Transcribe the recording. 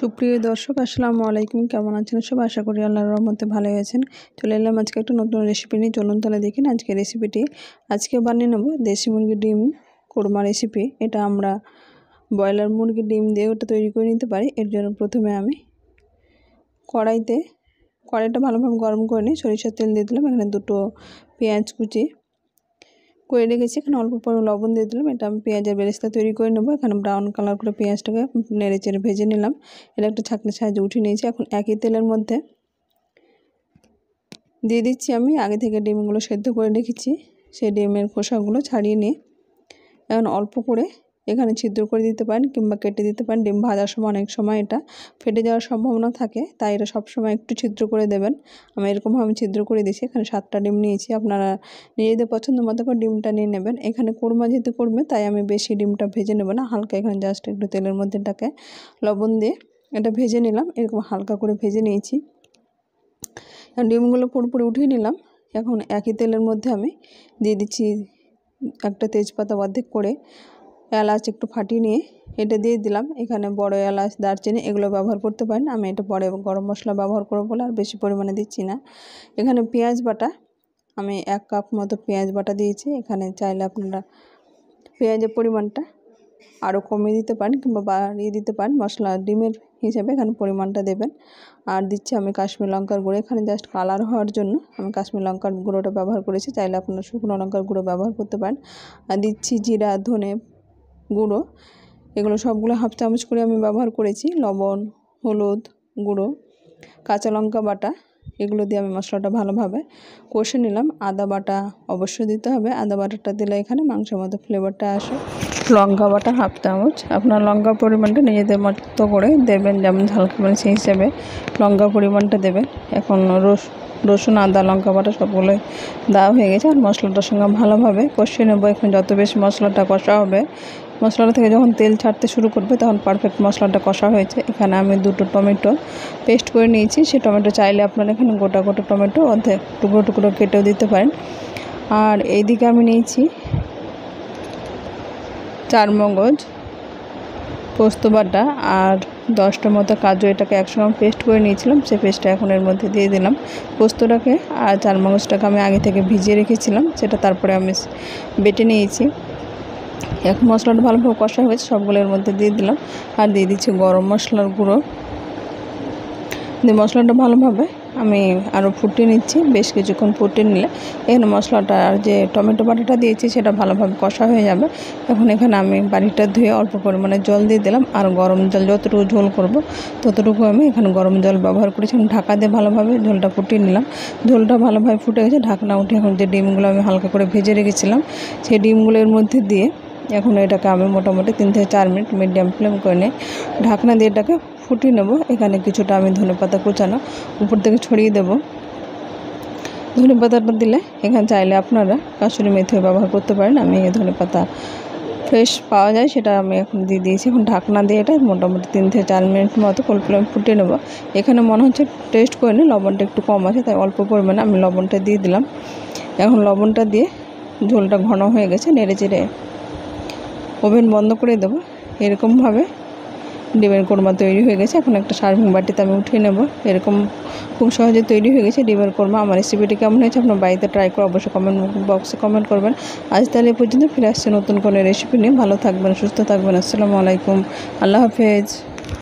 সুপ্রিয় দর্শক আসসালামু আলাইকুম, কেমন আছেন সব? আশা করি আল্লাহর রহমতে ভালোই আছেন। চলে এলাম আজকে একটা নতুন রেসিপি নিয়ে। চলুন তাহলে দেখেন আজকে রেসিপিটি। আজকে বানিয়ে নেব দেশি মুরগির ডিম কোরমা রেসিপি। এটা আমরা ব্রয়লার মুরগির ডিম দিয়ে ওটা তৈরি করে নিতে পারি। এর জন্য প্রথমে আমি কড়াইটা ভালোভাবে গরম করে নিই, সরিষার তেল দিয়ে দিলাম। এখানে দুটো পেঁয়াজ কুচি করে রেখেছি, এখানে অল্প পরিমাণ লবণ দিয়ে দিলাম। এটা আমি পেঁয়াজের বেরেস্তা তৈরি করে নেবো। এখানে ব্রাউন কালার করে পেঁয়াজটাকে নেড়ে চেড়ে ভেজে নিলাম। এটা একটা ছাঁকনির সাহায্যে উঠিয়ে নিয়েছি। এখন একই তেলের মধ্যে দিয়ে দিচ্ছি আমি আগে থেকে ডিমগুলো সেদ্ধ করে রেখেছি, সেই ডিমের খোসাগুলো ছাড়িয়ে নিয়ে এখন অল্প করে এখানে ছিদ্র করে দিতে পারেন কিংবা কেটে দিতে পারেন। ডিম ভাজার সময় অনেক সময় এটা ফেটে যাওয়ার সম্ভাবনা থাকে, তাই এটা সবসময় একটু ছিদ্র করে দেবেন। আমি এরকমভাবে ছিদ্র করে দিয়েছি। এখানে 7টা ডিম নিয়েছি, আপনারা নিজেদের পছন্দ মতো করে ডিমটা নিয়ে নেবেন। এখানে কোরমা যেহেতু করবে তাই আমি বেশি ডিমটা ভেজে নেব না, হালকা এখানে জাস্ট একটু তেলের মধ্যে এটাকে লবণ দিয়ে এটা ভেজে নিলাম। এরকম হালকা করে ভেজে নিয়েছি। ডিমগুলো পুরোপুরি উঠিয়ে নিলাম। এখন একই তেলের মধ্যে আমি দিয়ে দিচ্ছি একটা তেজপাতা অর্ধেক করে, এলাচ একটু ফাটিয়ে নিয়ে এটা দিয়ে দিলাম। এখানে বড় এলাচ, দারচিনি এগুলো ব্যবহার করতে পারেন। আমি এটা পরে গরম মশলা ব্যবহার করবো বলে আর বেশি পরিমাণে দিচ্ছি না। এখানে পেঁয়াজ বাটা, আমি 1 কাপ মতো পেঁয়াজ বাটা দিয়েছি। এখানে চাইলে আপনারা পেঁয়াজের পরিমাণটা আরও কমিয়ে দিতে পারেন কিংবা বাড়িয়ে দিতে পারেন, মশলা ডিমের হিসেবে এখানে পরিমাণটা দেবেন। আর দিচ্ছি আমি কাশ্মীর লঙ্কার গুঁড়ো, এখানে জাস্ট কালার হওয়ার জন্য আমি কাশ্মীর লঙ্কার গুঁড়োটা ব্যবহার করেছি, চাইলে আপনারা শুকনো লঙ্কার গুঁড়ো ব্যবহার করতে পারেন। আর দিচ্ছি জিরা ধনে গুঁড়ো, এগুলো সবগুলো হাফ চামচ করে আমি ব্যবহার করেছি। লবণ, হলুদ গুঁড়ো, কাঁচা লঙ্কা বাটা, এগুলো দিয়ে আমি মশলাটা ভালোভাবে কষে নিলাম। আদা বাটা অবশ্যই দিতে হবে, আদা বাটাটা দিলে এখানে মাংসের মতো ফ্লেভারটা আসে। লঙ্কা বাটা হাফ চামচ, আপনার লঙ্কার পরিমাণটা নিজেদের মতো করে দেবেন, যেমন ঝাল খাবেন সেই হিসাবে লঙ্কার পরিমাণটা দেবেন। এখন রসুন আদা লঙ্কা বাটা সবগুলোই দেওয়া হয়ে গেছে। আর মশলাটার সঙ্গে ভালোভাবে কষিয়ে নেবো। এখন যত বেশি মশলাটা কষা হবে, মশলাটা থেকে যখন তেল ছাড়তে শুরু করবে তখন পারফেক্ট মশলাটা কষা হয়েছে। এখানে আমি 2টো টমেটো পেস্ট করে নিয়েছি। সেই টমেটো চাইলে আপনারা এখানে গোটা টমেটো অর্ধেক টুকরো টুকরো কেটেও দিতে পারেন। আর এইদিকে আমি নিয়েছি 4 মগজ, পোস্ত বাটা আর 10টা মতো কাজু, এটাকে একসঙ্গে পেস্ট করে নিয়েছিলাম। সেই পেস্টটা এখন এর মধ্যে দিয়ে দিলাম। পোস্তটাকে আর 4 মগজটাকে আমি আগে থেকে ভিজিয়ে রেখেছিলাম, সেটা তারপরে আমি বেটে নিয়েছি। এখন মশলাটা ভালোভাবে কষা হয়েছে, সবগুলো এর মধ্যে দিয়ে দিলাম। আর দিয়ে দিচ্ছি গরম মশলার গুঁড়ো দিয়ে মশলাটা ভালোভাবে আমি আরও ফুটিয়ে নিচ্ছি। বেশ কিছুক্ষণ ফুটিয়ে নিলে এখানে মশলাটা আর যে টমেটো বাটাটা দিয়েছি সেটা ভালোভাবে কষা হয়ে যাবে। এখন এখানে আমি বাটিটা ধুয়ে অল্প পরিমাণে জল দিয়ে দিলাম। আর গরম জল যতটুকু ঝোল করব ততটুকু আমি এখানে গরম জল ব্যবহার করেছি। ঢাকা দিয়ে ভালোভাবে ঝোলটা ফুটিয়ে নিলাম। ঝোলটা ভালোভাবে ফুটে গেছে, ঢাকনা উঠে এখন যে ডিমগুলো আমি হালকা করে ভেজে রেখেছিলাম সেই ডিমগুলোর মধ্যে দিয়ে এখন এটাকে আমি মোটামুটি 3 থেকে 4 মিনিট মিডিয়াম ফ্লেম করে নিয়ে ঢাকনা দিয়ে এটাকে ফুটিয়ে নেব। এখানে কিছুটা আমি ধনেপাতা কুচানো উপর থেকে ছড়িয়ে দেব। ধনেপাতাটা দিলে এখানে চাইলে আপনারা কাসুরি মেথিও ব্যবহার করতে পারেন। আমি ধনেপাতা ফ্রেশ পাওয়া যায়, সেটা আমি এখন দিয়ে দিয়েছি। এখন ঢাকনা দিয়ে এটা মোটামুটি 3 থেকে 4 মিনিট মতো ফুল ফ্লেম ফুটিয়ে নেব। এখানে মনে হচ্ছে টেস্ট করে নিই লবণটা একটু কম আছে, তাই অল্প পরিমাণে আমি লবণটা দিয়ে দিলাম। এখন লবণটা দিয়ে ঝোলটা ঘন হয়ে গেছে, নেড়ে চেড়ে ওভেন বন্ধ করে দেবো। এরকমভাবে ডিমের কোরমা তৈরি হয়ে গেছে। এখন একটা সার্ভিং বাটিতে আমি উঠিয়ে নেব। এরকম খুব সহজে তৈরি হয়ে গেছে ডিমের কোরমা। আমার রেসিপিটি কেমন হয়েছে আপনার বাড়িতে ট্রাই করে অবশ্যই কমেন্ট বক্সে কমেন্ট করবেন। আজ তাহলে এই পর্যন্ত, ফিরে আসছে নতুন কোনো রেসিপি নিয়ে। ভালো থাকবেন, সুস্থ থাকবেন। আসসালামু আলাইকুম, আল্লাহ হাফেজ।